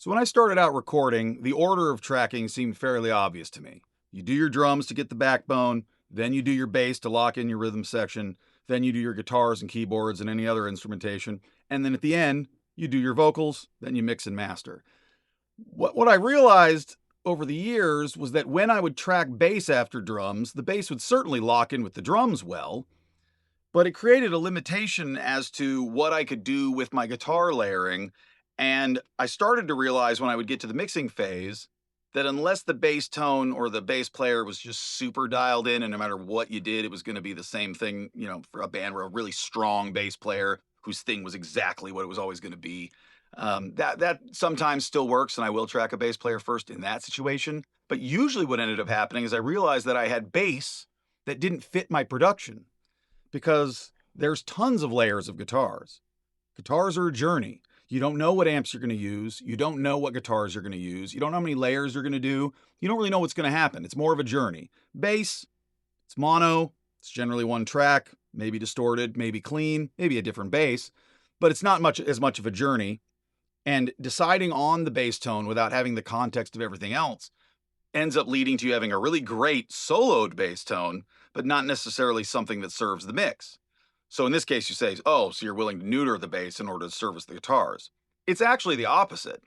So when I started out recording, the order of tracking seemed fairly obvious to me. You do your drums to get the backbone, then you do your bass to lock in your rhythm section, then you do your guitars and keyboards and any other instrumentation, and then at the end, you do your vocals, then you mix and master. What I realized over the years was that when I would track bass after drums, the bass would certainly lock in with the drums well, but it created a limitation as to what I could do with my guitar layering. And I started to realize when I would get to the mixing phase that unless the bass tone or the bass player was just super dialed in, and no matter what you did, it was going to be the same thing, for a band where a really strong bass player whose thing was exactly what it was always going to be. That sometimes still works, and I will track a bass player first in that situation. But usually, what ended up happening is I realized that I had bass that didn't fit my production because there's tons of layers of guitars. Guitars are a journey. You don't know what amps you're going to use. You don't know what guitars you're going to use. You don't know how many layers you're going to do. You don't really know what's going to happen. It's more of a journey. Bass, it's mono. It's generally one track, maybe distorted, maybe clean, maybe a different bass, but it's not much of a journey. And deciding on the bass tone without having the context of everything else ends up leading to you having a really great soloed bass tone, but not necessarily something that serves the mix. So in this case, you say, oh, so you're willing to neuter the bass in order to service the guitars. It's actually the opposite.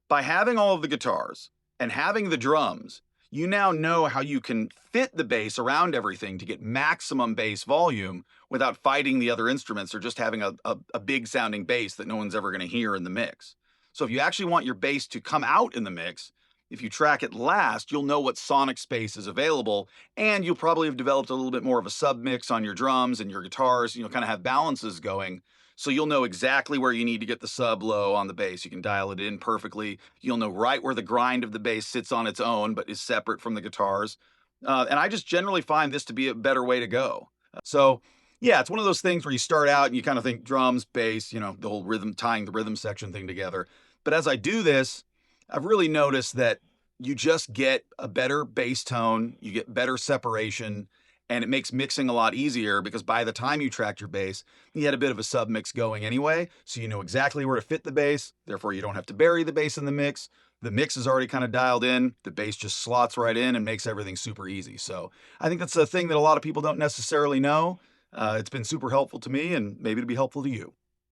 By having all of the guitars and having the drums, you now know how you can fit the bass around everything to get maximum bass volume without fighting the other instruments or just having a big sounding bass that no one's ever going to hear in the mix. So if you actually want your bass to come out in the mix, if you track it last, you'll know what sonic space is available, and you'll probably have developed a little bit more of a submix on your drums and your guitars, kind of have balances going. So you'll know exactly where you need to get the sub low on the bass. You can dial it in perfectly. You'll know right where the grind of the bass sits on its own, but is separate from the guitars. And I just generally find this to be a better way to go. So yeah, it's one of those things where you start out and you kind of think drums, bass, the whole rhythm, tying the rhythm section thing together. But as I do this, I've really noticed that you just get a better bass tone, you get better separation, and it makes mixing a lot easier because by the time you tracked your bass, you had a bit of a sub mix going anyway. So you know exactly where to fit the bass. Therefore, you don't have to bury the bass in the mix. The mix is already kind of dialed in. The bass just slots right in and makes everything super easy. So I think that's a thing that a lot of people don't necessarily know. It's been super helpful to me, and maybe it'll be helpful to you.